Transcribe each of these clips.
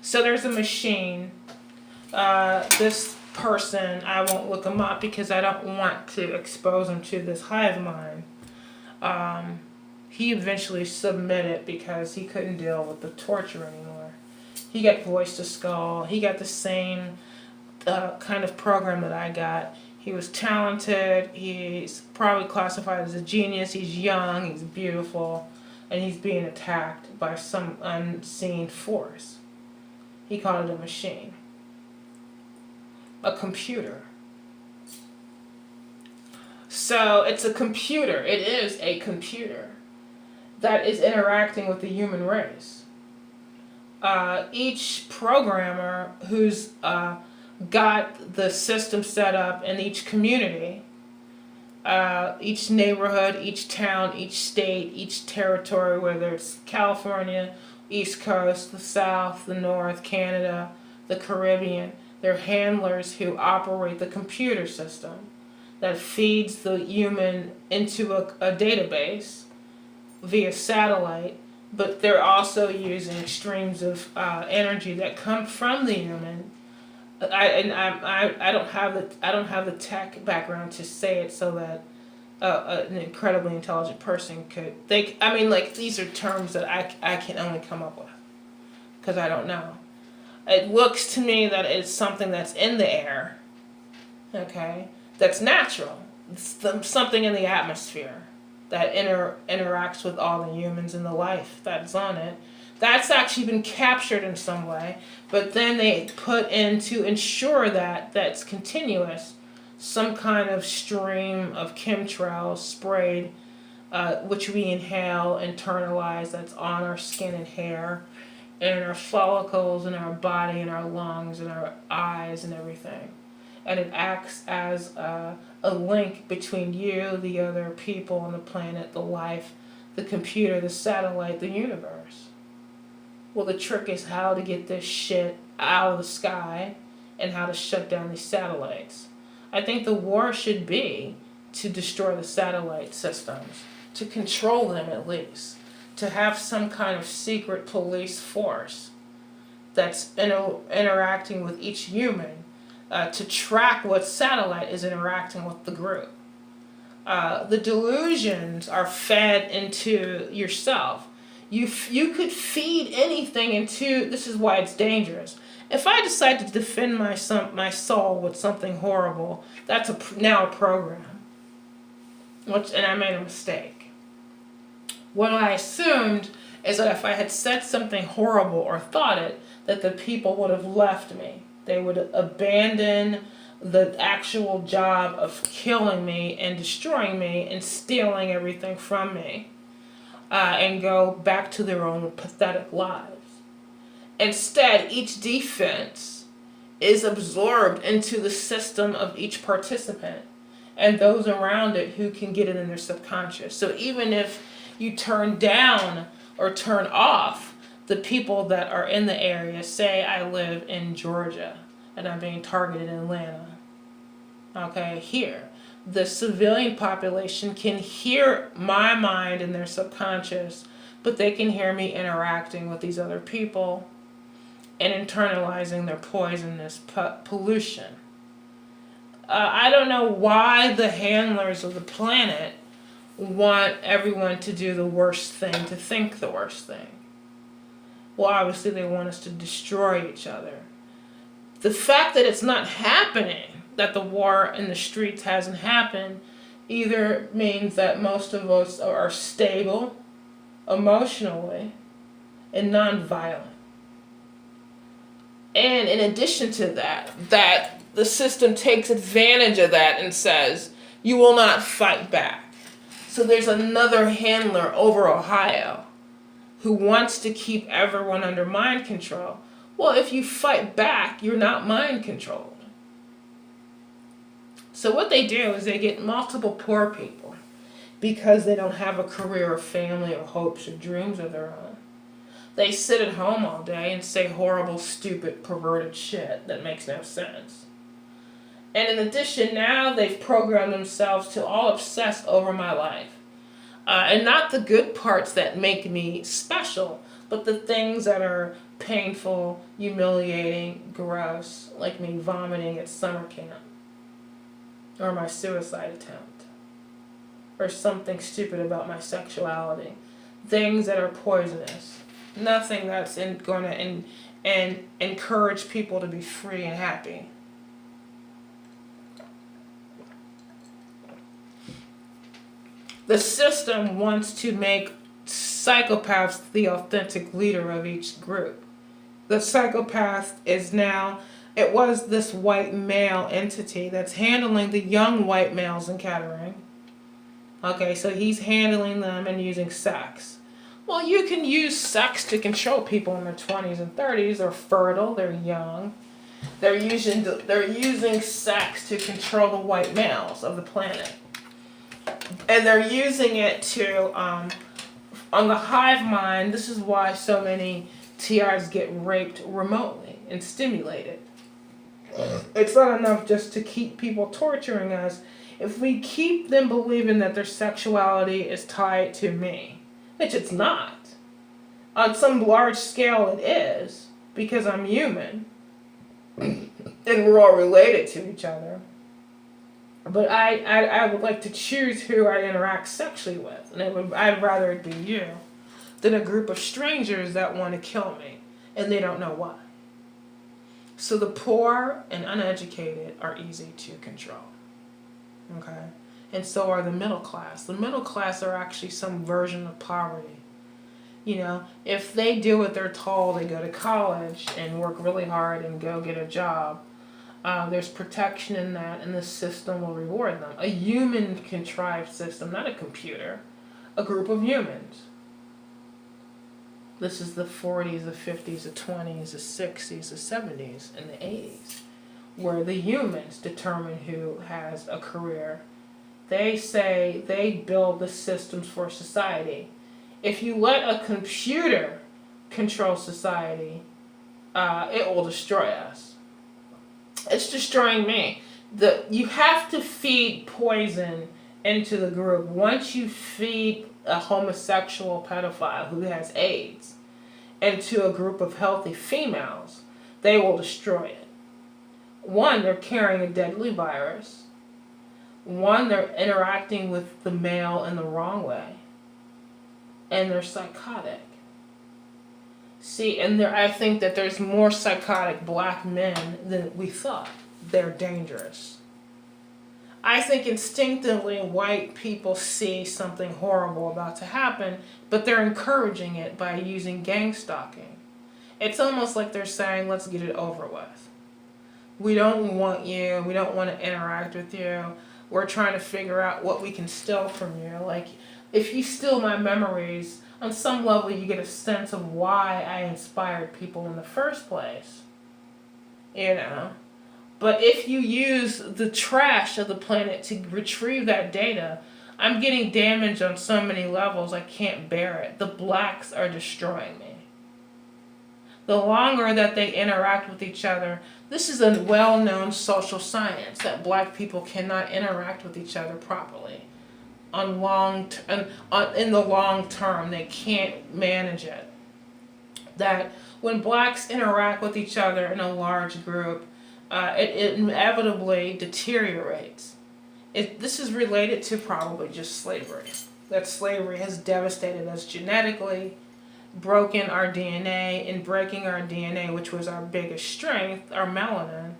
So there's a machine. This person, I won't look him up because I don't want to expose him to this hive mind. He eventually submitted because he couldn't deal with the torture anymore. He got voice to skull. He got the same kind of program that I got. He was talented. He's probably classified as a genius. He's young. He's beautiful. And he's being attacked by some unseen force. He called it a machine. A computer. So it's a computer. It is a computer that is interacting with the human race. Each programmer who's got the system set up in each community, each neighborhood, each town, each state, each territory, whether it's California, East Coast, the South, the North, Canada, the Caribbean, they're handlers who operate the computer system that feeds the human into a database via satellite, but they're also using streams of energy that come from the human. I don't have the tech background to say it so that an incredibly intelligent person could. These are terms that I can only come up with because I don't know. It looks to me that it's something that's in the air, okay, that's natural. It's something in the atmosphere that interacts with all the humans and the life that's on it. That's actually been captured in some way, but then they put in to ensure that that's continuous, some kind of stream of chemtrails sprayed, which we inhale, internalize, that's on our skin and hair, and our follicles, and our body, and our lungs, and our eyes, and everything. And it acts as a link between you, the other people on the planet, the life, the computer, the satellite, the universe. Well, the trick is how to get this shit out of the sky and how to shut down these satellites. I think the war should be to destroy the satellite systems, to control them at least, to have some kind of secret police force that's interacting with each human, to track what satellite is interacting with the group. The delusions are fed into yourself. You could feed anything into, this is why it's dangerous. If I decide to defend my soul with something horrible, that's now a program. And I made a mistake. What I assumed is that if I had said something horrible or thought it, that the people would have left me. They would abandon the actual job of killing me and destroying me and stealing everything from me, and go back to their own pathetic lives. Instead, each defense is absorbed into the system of each participant and those around it who can get it in their subconscious. So even if you turn down or turn off the people that are in the area, say I live in Georgia and I'm being targeted in Atlanta, okay, here, the civilian population can hear my mind in their subconscious, but they can hear me interacting with these other people and internalizing their poisonous pollution. I don't know why the handlers of the planet want everyone to do the worst thing, to think the worst thing. Well, obviously they want us to destroy each other. The fact that it's not happening, that the war in the streets hasn't happened, either means that most of us are stable emotionally and non-violent. And in addition to that the system takes advantage of that and says, you will not fight back. So there's another handler over Ohio who wants to keep everyone under mind control. Well, if you fight back, you're not mind controlled. So what they do is they get multiple poor people because they don't have a career or family or hopes or dreams of their own. They sit at home all day and say horrible, stupid, perverted shit that makes no sense. And in addition, now they've programmed themselves to all obsess over my life. And not the good parts that make me special, but the things that are painful, humiliating, gross, like me vomiting at summer camp, or my suicide attempt, or something stupid about my sexuality. Things that are poisonous. Nothing that's going to encourage people to be free and happy. The system wants to make psychopaths the authentic leader of each group. The psychopath is now, it was this white male entity that's handling the young white males in Kettering. Okay, so he's handling them and using sex. Well, you can use sex to control people in their 20s and 30s. They're fertile, they're young. They're using sex to control the white males of the planet. And they're using it to, on the hive mind, this is why so many TRs get raped remotely and stimulated. It's not enough just to keep people torturing us. If we keep them believing that their sexuality is tied to me, which it's not. On some large scale it is, because I'm human. And we're all related to each other. But I would like to choose who I interact sexually with. And I'd rather it be you than a group of strangers that want to kill me. And they don't know why. So the poor and uneducated are easy to control. Okay? And so are the middle class. The middle class are actually some version of poverty. You know, if they do what they're told, they go to college and work really hard and go get a job, there's protection in that, and the system will reward them. A human contrived system, not a computer. A group of humans. This is the 40s, the 50s, the 20s, the 60s, the 70s, and the 80s, where the humans determine who has a career. They say they build the systems for society. If you let a computer control society, it will destroy us. It's destroying me. You have to feed poison into the group. Once you feed a homosexual pedophile who has AIDS into a group of healthy females, they will destroy it. One, they're carrying a deadly virus. One, they're interacting with the male in the wrong way. And they're psychotic. See, and I think that there's more psychotic black men than we thought. They're dangerous. I think instinctively white people see something horrible about to happen, but they're encouraging it by using gang stalking. It's almost like they're saying, let's get it over with. We don't want you. We don't want to interact with you. We're trying to figure out what we can steal from you. Like, if you steal my memories, on some level you get a sense of why I inspired people in the first place. You know? But if you use the trash of the planet to retrieve that data, I'm getting damage on so many levels I can't bear it. The blacks are destroying me. The longer that they interact with each other, this is a well-known social science that black people cannot interact with each other properly. In the long term, they can't manage it. That when blacks interact with each other in a large group, it inevitably deteriorates. This is related to probably just slavery. That slavery has devastated us genetically, broken our DNA. In breaking our DNA, which was our biggest strength, our melanin,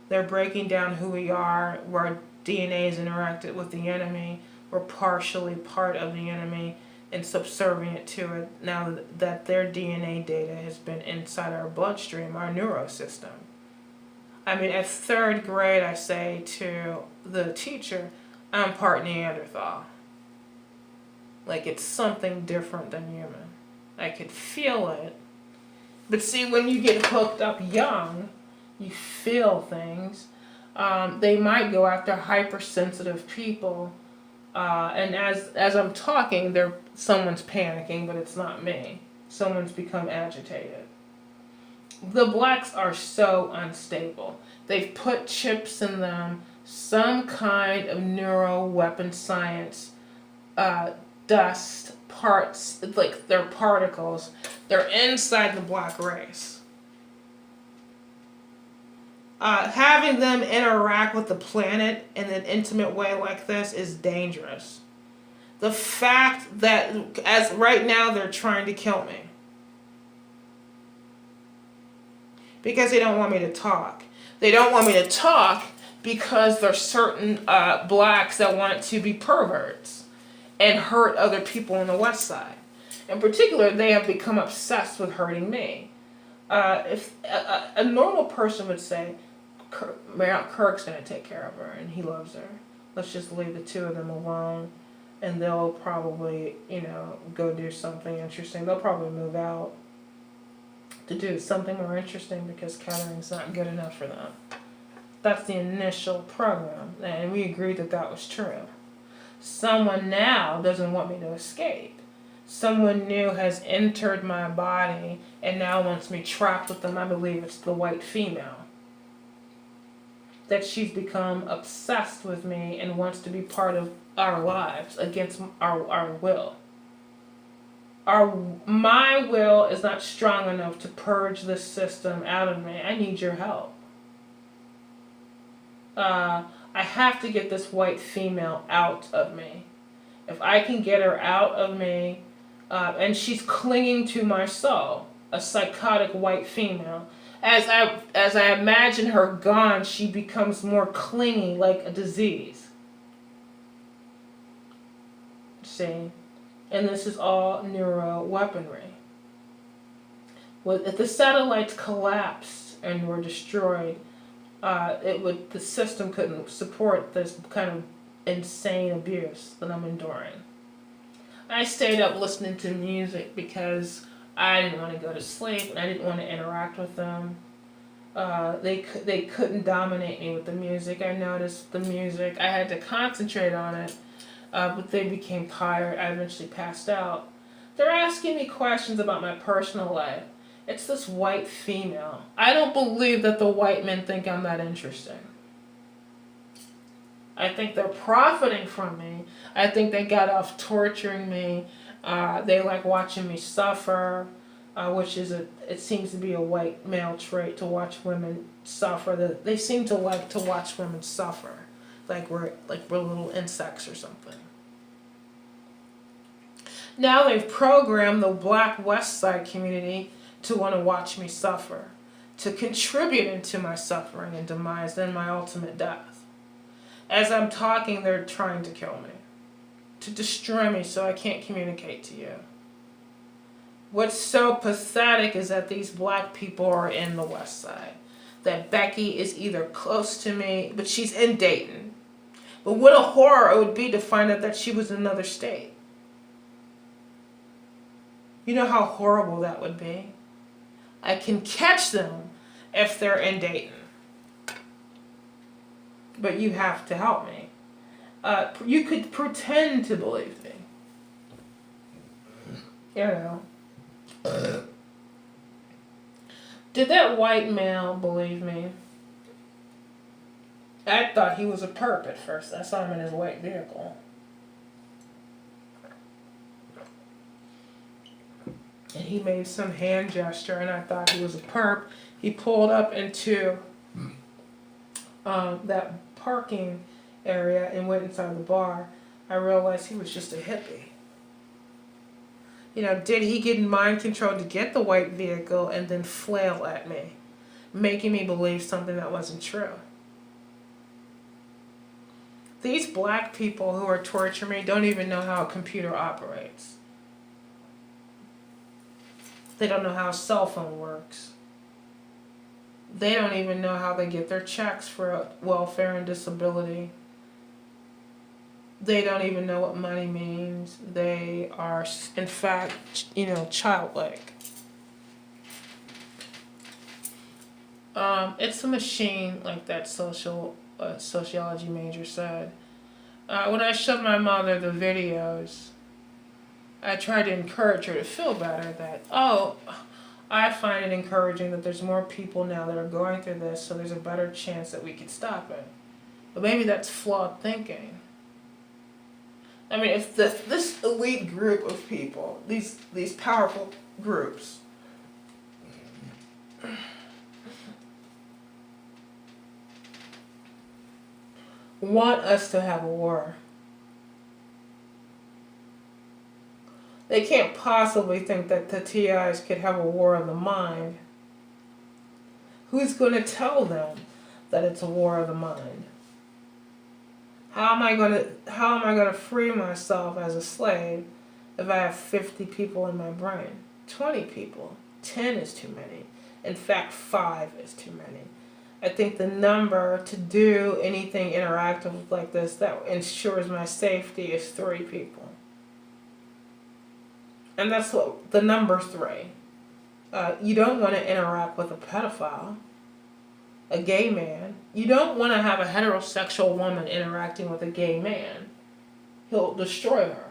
they're breaking down who we are, where our DNA is interacted with the enemy. We're partially part of the enemy and subservient to it now that their DNA data has been inside our bloodstream, our neurosystem. I mean, at third grade, I say to the teacher, I'm part Neanderthal. Like, it's something different than human. I could feel it. But see, when you get hooked up young, you feel things. They might go after hypersensitive people. And as I'm talking, someone's panicking, but it's not me. Someone's become agitated. The blacks are so unstable. They've put chips in them, some kind of neuroweapon science dust parts, like they're particles. They're inside the black race. Having them interact with the planet in an intimate way like this is dangerous. The fact that, as right now, they're trying to kill me because they don't want me to talk. They don't want me to talk because there's certain blacks that want to be perverts and hurt other people on the West Side. In particular, they have become obsessed with hurting me. If a normal person would say, Kirk's going to take care of her and he loves her. Let's just leave the two of them alone and they'll probably, go do something interesting. They'll probably move out to do something more interesting because catering's not good enough for them. That's the initial program, and we agreed that that was true. Someone now doesn't want me to escape. Someone new has entered my body and now wants me trapped with them. I believe it's the white female. That she's become obsessed with me and wants to be part of our lives against our will. My will is not strong enough to purge this system out of me. I need your help. I have to get this white female out of me. If I can get her out of me, and she's clinging to my soul, a psychotic white female. As I imagine her gone, she becomes more clingy, like a disease. See? And this is all NeuroWeaponry. Well, if the satellites collapsed and were destroyed, the system couldn't support this kind of insane abuse that I'm enduring. I stayed up listening to music because I didn't want to go to sleep and I didn't want to interact with them. They couldn't dominate me with the music. I noticed the music. I had to concentrate on it, but they became tired. I eventually passed out. They're asking me questions about my personal life. It's this white female. I don't believe that the white men think I'm that interesting. I think they're profiting from me. I think they got off torturing me. They like watching me suffer, which it seems to be a white male trait to watch women suffer. They seem to like to watch women suffer, like we're little insects or something. Now they've programmed the Black West Side community to want to watch me suffer, to contribute into my suffering and demise and my ultimate death. As I'm talking, they're trying to kill me, to destroy me so I can't communicate to you. What's so pathetic is that these black people are in the West Side. That Becky is either close to me, but she's in Dayton. But what a horror it would be to find out that she was in another state. You know how horrible that would be? I can catch them if they're in Dayton. But you have to help me. You could pretend to believe me. You know. Did that white male believe me? I thought he was a perp at first. I saw him in his white vehicle. And he made some hand gesture and I thought he was a perp. He pulled up into that parking area and went inside the bar. I realized he was just a hippie. You know, did he get mind control to get the white vehicle and then flail at me, making me believe something that wasn't true? These black people who are torturing me don't even know how a computer operates. They don't know how a cell phone works. They don't even know how they get their checks for welfare and disability. They don't even know what money means. They are, in fact, childlike. It's a machine, like that sociology major said. When I showed my mother the videos, I tried to encourage her to feel better that, I find it encouraging that there's more people now that are going through this, so there's a better chance that we can stop it. But maybe that's flawed thinking. I mean, if this elite group of people, these powerful groups, want us to have a war, they can't possibly think that the TIs could have a war of the mind. Who's going to tell them that it's a war of the mind? How am I going to free myself as a slave if I have 50 people in my brain? 20 people. 10 is too many. In fact, 5 is too many. I think the number to do anything interactive like this that ensures my safety is 3 people. And that's what the number 3. You don't want to interact with a pedophile, a gay man. You don't want to have a heterosexual woman interacting with a gay man. He'll destroy her.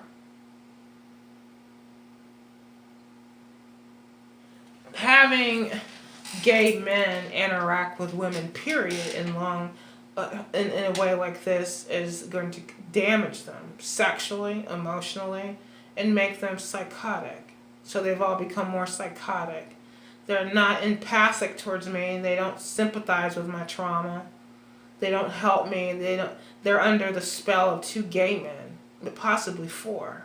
Having gay men interact with women, period, in a way like this is going to damage them sexually, emotionally, and make them psychotic. So they've all become more psychotic. They're not empathic towards me. They don't sympathize with my trauma. They don't help me. They're under the spell of 2 gay men, but possibly 4.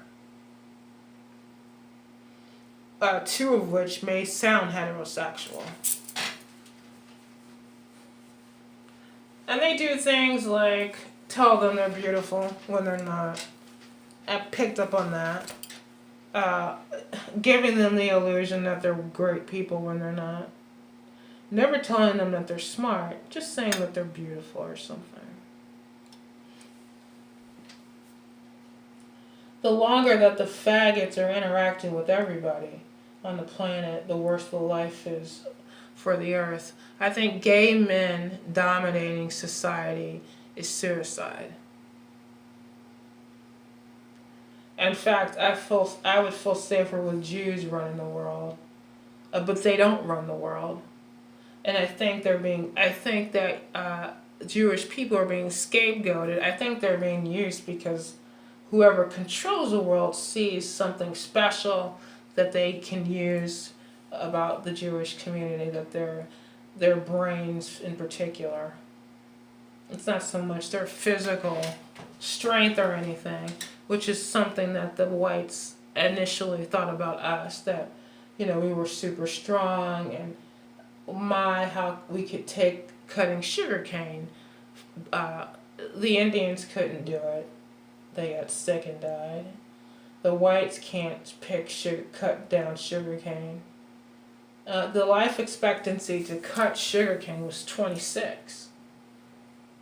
2 of which may sound heterosexual. And they do things like tell them they're beautiful when they're not. I picked up on that. Giving them the illusion that they're great people when they're not. Never telling them that they're smart, just saying that they're beautiful or something. The longer that the faggots are interacting with everybody on the planet, the worse the life is for the earth. I think gay men dominating society is suicide. In fact, I would feel safer with Jews running the world, but they don't run the world, and I think that Jewish people are being scapegoated. I think they're being used because whoever controls the world sees something special that they can use about the Jewish community, that their brains in particular. It's not so much their physical strength or anything, which is something that the whites initially thought about us, that, we were super strong and how we could take cutting sugar cane. The Indians couldn't do it. They got sick and died. The whites can't cut down sugar cane. The life expectancy to cut sugar cane was 26.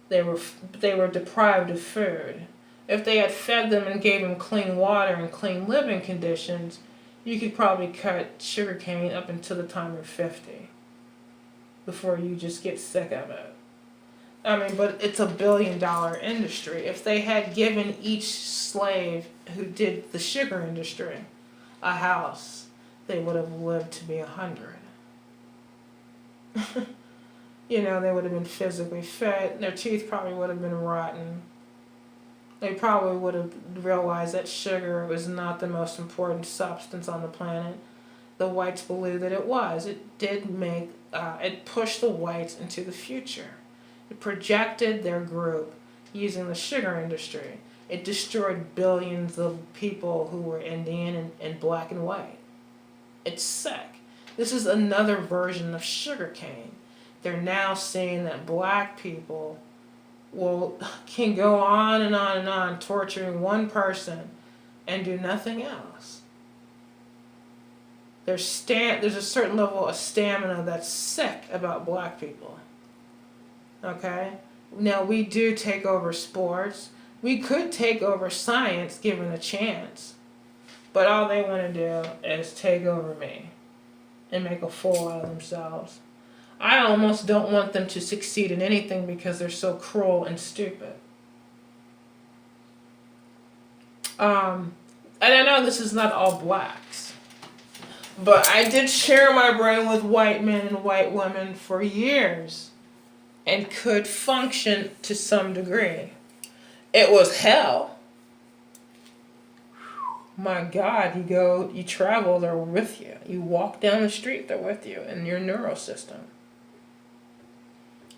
They were deprived of food. If they had fed them and gave them clean water and clean living conditions, you could probably cut sugarcane up until the time you're 50 before you just get sick of it. I mean, but it's $1 billion industry. If they had given each slave who did the sugar industry a house, they would have lived to be 100. They would have been physically fit. Their teeth probably would have been rotten. They probably would have realized that sugar was not the most important substance on the planet. The whites believed that it was. It did it pushed the whites into the future. It projected their group using the sugar industry. It destroyed billions of people who were Indian and black and white. It's sick. This is another version of sugarcane. They're now saying that black people can go on and on and on torturing one person and do nothing else. There's a certain level of stamina that's sick about black people. Okay? Now, we do take over sports. We could take over science given a chance. But all they want to do is take over me and make a fool out of themselves. I almost don't want them to succeed in anything because they're so cruel and stupid. And I know this is not all blacks, but I did share my brain with white men and white women for years and could function to some degree. It was hell. My God, you travel, they're with you. You walk down the street, they're with you in your neural system.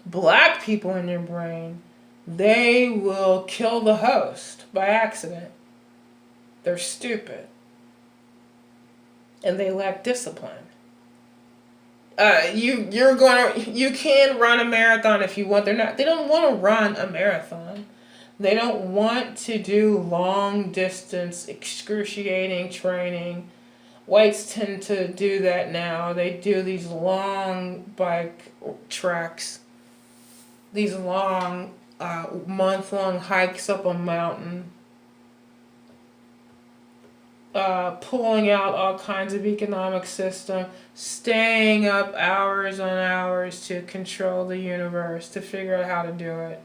Black people in your brain, they will kill the host by accident. They're stupid. And they lack discipline. You can run a marathon if you want. They don't want to run a marathon. They don't want to do long distance, excruciating training. Whites tend to do that now. They do these long bike treks, these long month-long hikes up a mountain, pulling out all kinds of economic system, staying up hours on hours to control the universe, to figure out how to do it.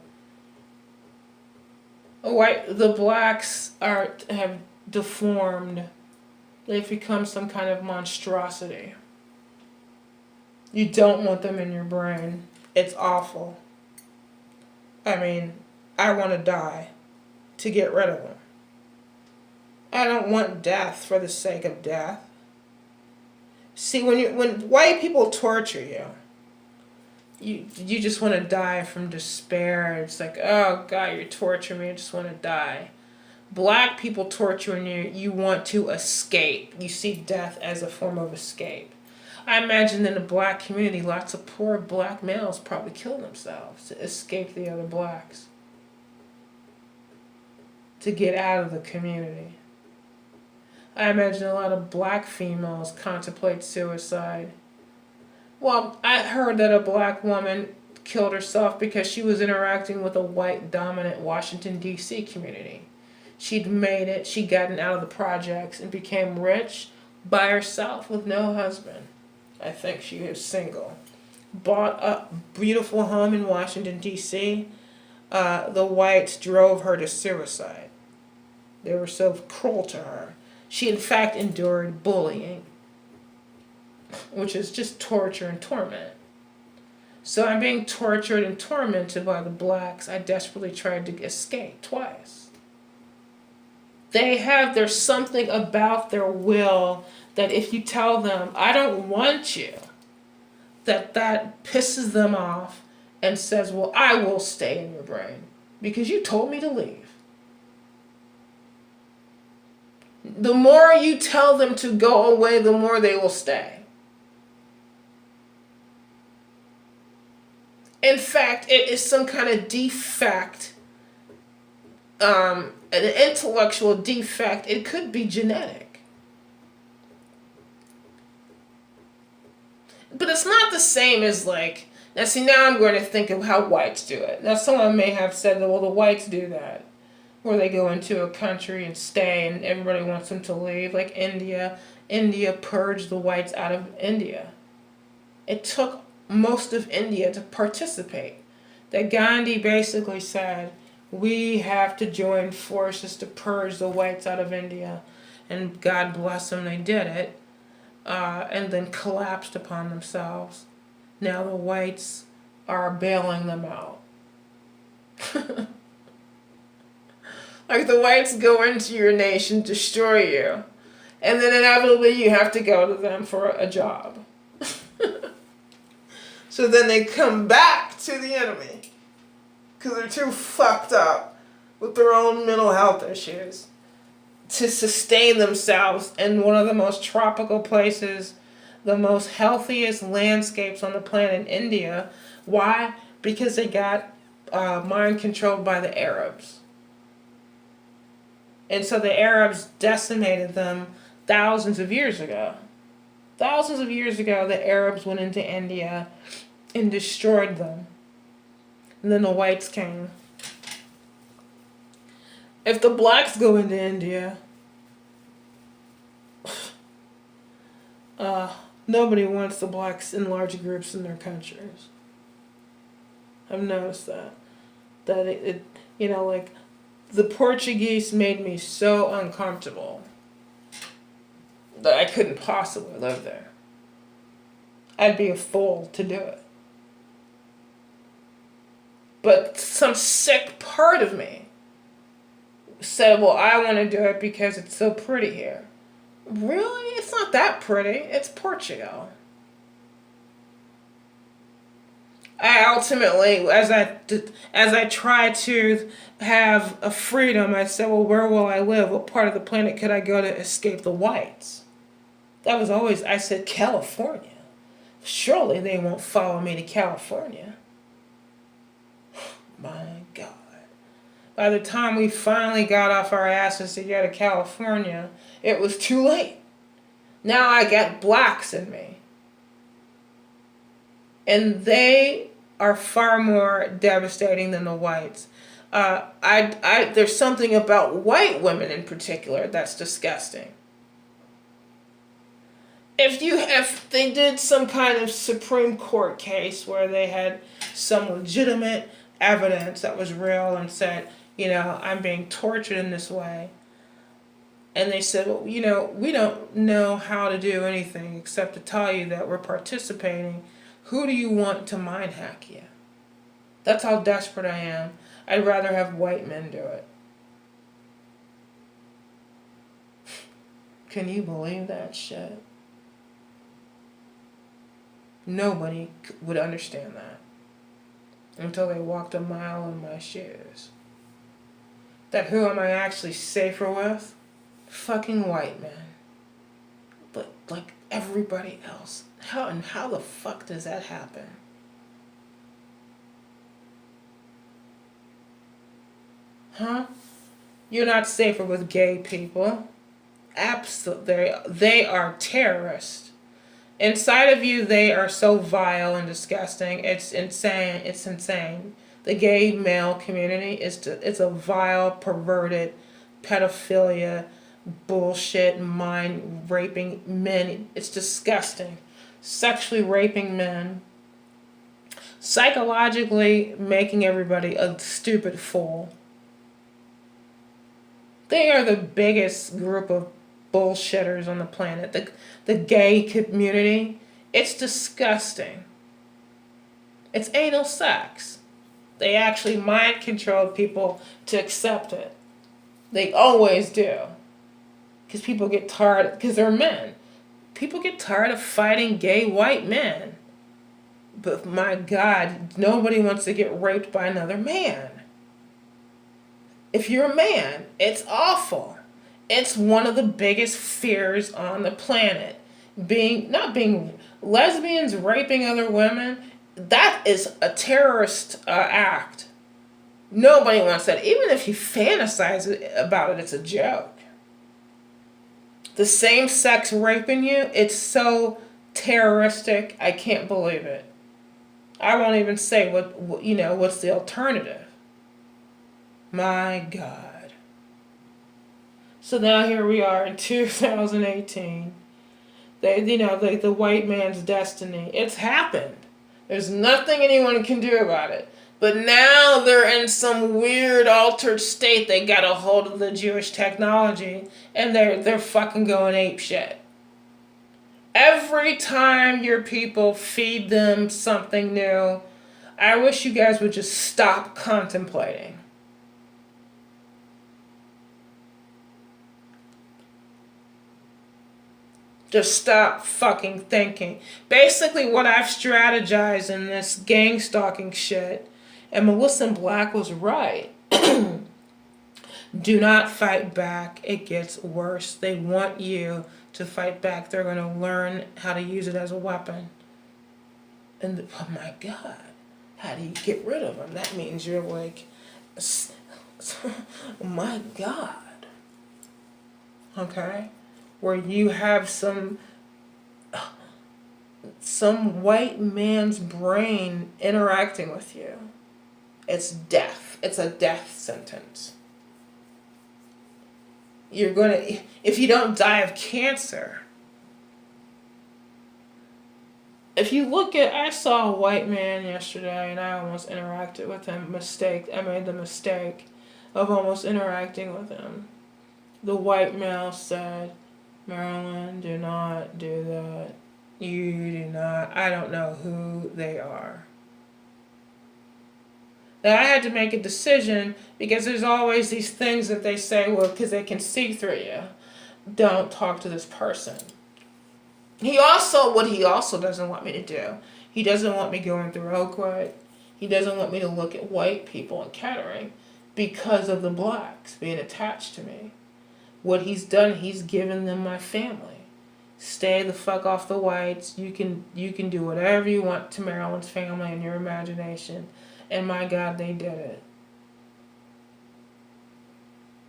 The blacks have deformed. They've become some kind of monstrosity. You don't want them in your brain. It's awful. I mean, I want to die to get rid of them. I don't want death for the sake of death. See, when white people torture you just want to die from despair. It's like, oh God, you're torturing me. I just want to die. Black people torturing you want to escape. You see death as a form of escape. I imagine in the black community, lots of poor black males probably kill themselves to escape the other blacks, to get out of the community. I imagine a lot of black females contemplate suicide. Well, I heard that a black woman killed herself because she was interacting with a white dominant Washington, D.C. community. She'd made it, she'd gotten out of the projects and became rich by herself with no husband. I think she was single. Bought a beautiful home in Washington, D.C. The whites drove her to suicide. They were so cruel to her. She, in fact, endured bullying, which is just torture and torment. So I'm being tortured and tormented by the blacks. I desperately tried to escape twice. There's something about their will that if you tell them, I don't want you, that pisses them off and says, well, I will stay in your brain because you told me to leave. The more you tell them to go away, the more they will stay. In fact, it is some kind of defect, an intellectual defect. It could be genetic. But it's not the same as now I'm going to think of how whites do it. Now someone may have said that, well, the whites do that, where they go into a country and stay and everybody wants them to leave, like India. India purged the whites out of India. It took most of India to participate. That Gandhi basically said, we have to join forces to purge the whites out of India. And God bless them, they did it. And then collapsed upon themselves. Now the whites are bailing them out. Like the whites go into your nation, destroy you. And then inevitably you have to go to them for a job. So then they come back to the enemy. Because they're too fucked up with their own mental health issues to sustain themselves in one of the most tropical places, the most healthiest landscapes on the planet, India. Why? Because they got mind controlled by the Arabs. And so the Arabs decimated them thousands of years ago. Thousands of years ago, the Arabs went into India and destroyed them. And then the whites came. If the blacks go into India, nobody wants the blacks in large groups in their countries. I've noticed that. That the Portuguese made me so uncomfortable that I couldn't possibly live there. I'd be a fool to do it. But some sick part of me said, well, I want to do it because it's so pretty here. Really? It's not that pretty. It's Portugal. I ultimately, as I try to have a freedom, I said, well, where will I live? What part of the planet could I go to escape the whites? That was always, I said, California. Surely they won't follow me to California. My God. By the time we finally got off our asses to go to California, it was too late. Now I got blacks in me. And they are far more devastating than the whites. There's something about white women in particular that's disgusting. If they did some kind of Supreme Court case where they had some legitimate evidence that was real and said, I'm being tortured in this way, and they said, well, we don't know how to do anything except to tell you that we're participating. Who do you want to mind hack you? That's how desperate I am. I'd rather have white men do it. Can you believe that shit? Nobody would understand that until they walked a mile in my shoes. That who am I actually safer with? Fucking white men. But like everybody else. How the fuck does that happen? Huh? You're not safer with gay people. Absolutely. They are terrorists. Inside of you, they are so vile and disgusting. It's insane. It's insane. The gay male community it's a vile, perverted, pedophilia, bullshit, mind raping men. It's disgusting. Sexually raping men. Psychologically making everybody a stupid fool. They are the biggest group of bullshitters on the planet. The gay community, it's disgusting. It's anal sex. They actually mind control people to accept it. They always do. Because people get tired, because they're men. People get tired of fighting gay white men. But my God, nobody wants to get raped by another man. If you're a man, it's awful. It's one of the biggest fears on the planet. Not being lesbians raping other women, that is a terrorist act. Nobody wants that. Even if you fantasize about it, it's a joke. The same sex raping you, it's so terroristic, I can't believe it. I won't even say what's the alternative. My God. So now here we are in 2018. The white man's destiny. It's happened. There's nothing anyone can do about it. But now they're in some weird altered state. They got a hold of the Jewish technology and they're fucking going ape shit. Every time your people feed them something new, I wish you guys would just stop contemplating. Just stop fucking thinking. Basically, what I've strategized in this gang stalking shit, and Melissa Black was right. Do not fight back. It gets worse. They want you to fight back. They're going to learn how to use it as a weapon. And oh my God, how do you get rid of them? That means you're like, oh my God. Okay? Where you have some white man's brain interacting with you. It's death. It's a death sentence. You're going to, if you don't die of cancer. If you look at, I saw a white man yesterday and I almost interacted with him. I made the mistake of almost interacting with him. The white male said, Marilyn, do not do that. You do not. I don't know who they are. And I had to make a decision because there's always these things that they say, well, because they can see through you. Don't talk to this person. What he also doesn't want me to do, he doesn't want me going through Oakwood. He doesn't want me to look at white people in Kettering because of the blacks being attached to me. What he's done, he's given them my family. Stay the fuck off the whites. You can do whatever you want to Maryland's family in your imagination. And my God, they did it.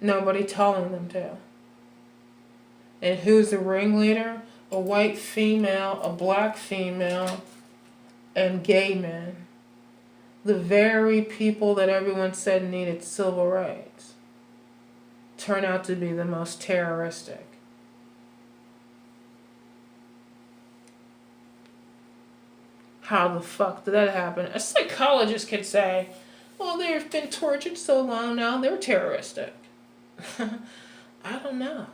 Nobody telling them to. And who's the ringleader? A white female, a black female, and gay men. The very people that everyone said needed civil rights turn out to be the most terroristic. How the fuck did that happen? A psychologist could say, well, they've been tortured so long now, they're terroristic. I don't know.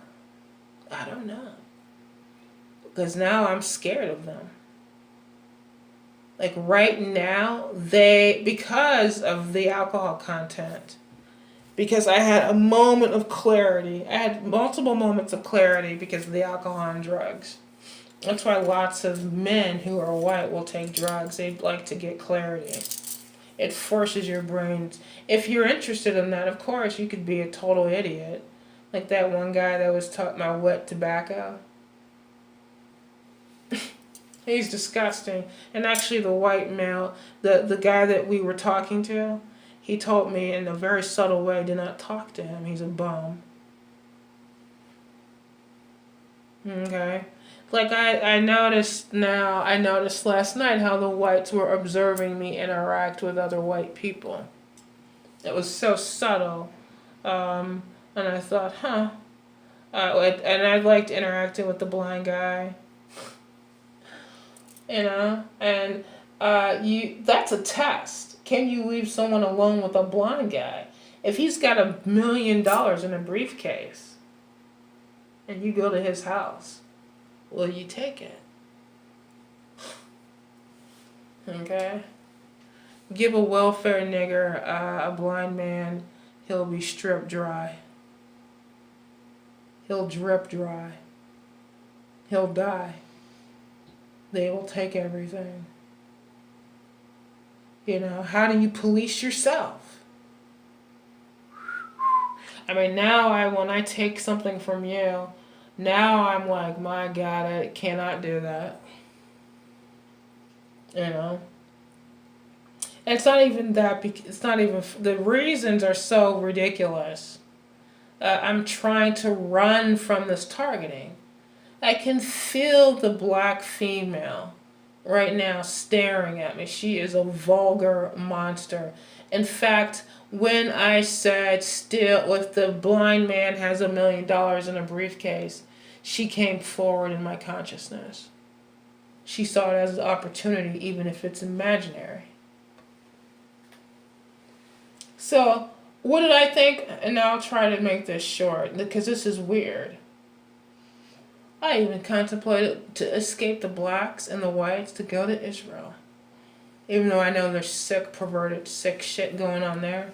Because now I'm scared of them. Like right now, because of the alcohol content, because I had a moment of clarity, I had multiple moments of clarity because of the alcohol and drugs. That's why lots of men who are white will take drugs. They'd like to get clarity. It forces your brains. If you're interested in that, of course, you could be a total idiot. Like that one guy that was talking about wet tobacco. He's disgusting. And actually the white male, the guy that we were talking to, he told me in a very subtle way, do not talk to him. He's a bum. Okay? Like I noticed last night how the whites were observing me interact with other white people. It was so subtle. And I thought, and I liked interacting with the blind guy. And that's a test. Can you leave someone alone with a blind guy? If he's got $1 million in a briefcase and you go to his house, will you take it? Okay? Give a welfare nigger a blind man, he'll be stripped dry. He'll drip dry. He'll die. They will take everything. How do you police yourself? I mean, now when I take something from you, now I'm like, my God, I cannot do that. It's not even that, the reasons are so ridiculous. I'm trying to run from this targeting. I can feel the black female right now staring at me. She is a vulgar monster. In fact, when I said if the blind man has $1 million in a briefcase, she came forward in my consciousness. She saw it as an opportunity, even if it's imaginary. So, what did I think? And now I'll try to make this short, because this is weird. I even contemplated to escape the blacks and the whites to go to Israel. Even though I know there's sick, perverted, sick shit going on there,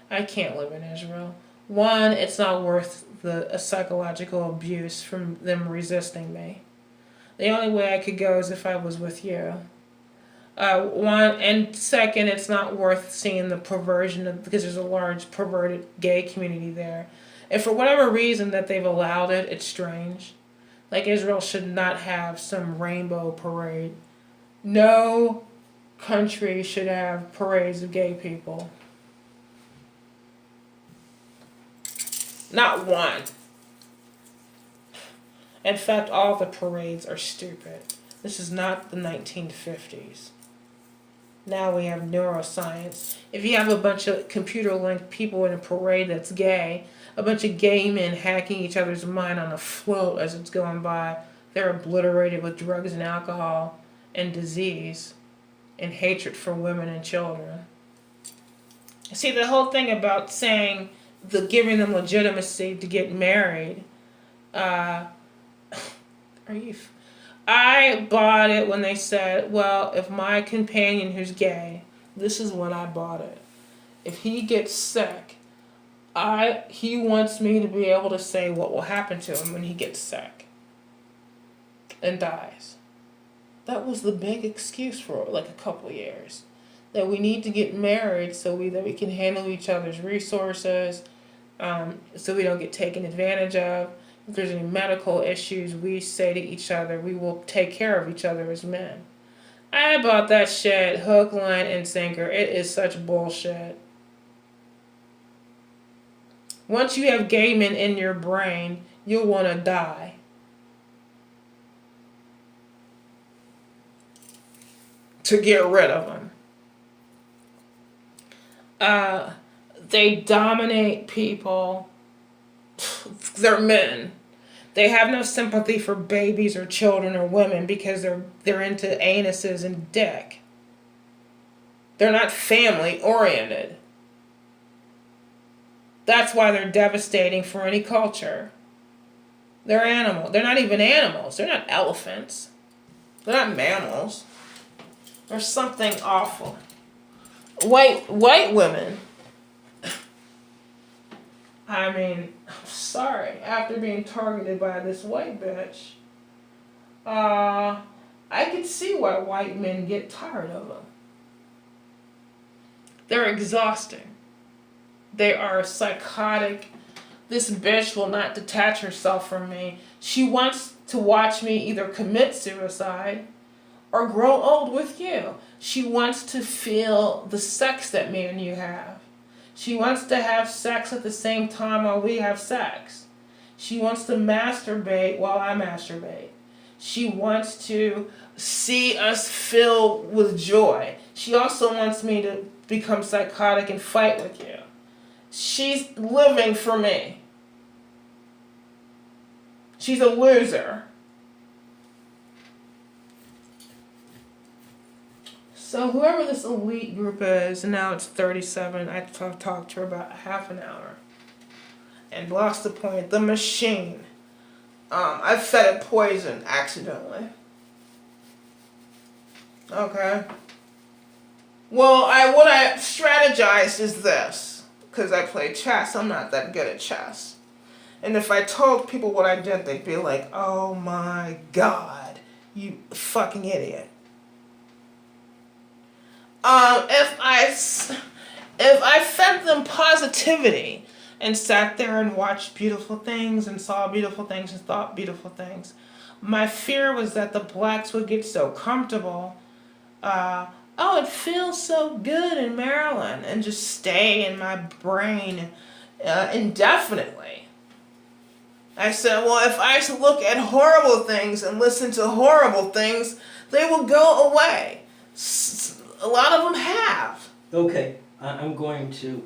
I can't live in Israel. One, it's not worth the psychological abuse from them resisting me. The only way I could go is if I was with you. And second, it's not worth seeing the perversion because there's a large perverted gay community there. And for whatever reason that they've allowed it, it's strange. Like Israel should not have some rainbow parade. No country should have parades of gay people. Not one. In fact, all the parades are stupid. This is not the 1950s. Now we have neuroscience. If you have a bunch of computer-linked people in a parade that's gay, a bunch of gay men hacking each other's mind on a float as it's going by, they're obliterated with drugs and alcohol and disease and hatred for women and children. See, the whole thing about saying giving them legitimacy to get married, I bought it when they said, well, if my companion who's gay, this is when I bought it. if he gets sick, he wants me to be able to say what will happen to him when he gets sick and dies. That was the big excuse for like a couple of years. That we need to get married that we can handle each other's resources, so we don't get taken advantage of. If there's any medical issues, we say to each other, we will take care of each other as men. I bought that shit hook, line, and sinker. It is such bullshit. Once you have gay men in your brain, you'll want to die. To get rid of them. They dominate people. They're men. They have no sympathy for babies or children or women because they're into anuses and dick. They're not family oriented. That's why they're devastating for any culture. They're animals. They're not even animals. They're not elephants. They're not mammals. There's something awful. White women. I mean, I'm sorry. After being targeted by this white bitch, I could see why white men get tired of them. They're exhausting. They are psychotic. This bitch will not detach herself from me. She wants to watch me either commit suicide or grow old with you. She wants to feel the sex that me and you have. She wants to have sex at the same time while we have sex. She wants to masturbate while I masturbate. She wants to see us fill with joy. She also wants me to become psychotic and fight with you. She's living for me. She's a loser. So whoever this elite group is, and now it's 37, I've talked to her about half an hour. And lost the point. The machine. I fed it poison accidentally. Okay. Well, what I strategized is this. Because I play chess, I'm not that good at chess. And if I told people what I did, they'd be like, oh my God, you fucking idiot. If I fed them positivity and sat there and watched beautiful things and saw beautiful things and thought beautiful things, my fear was that the blacks would get so comfortable. It feels so good in Maryland, and just stay in my brain indefinitely. I said, well, if I look at horrible things and listen to horrible things, they will go away. A lot of them have. Okay, I'm going to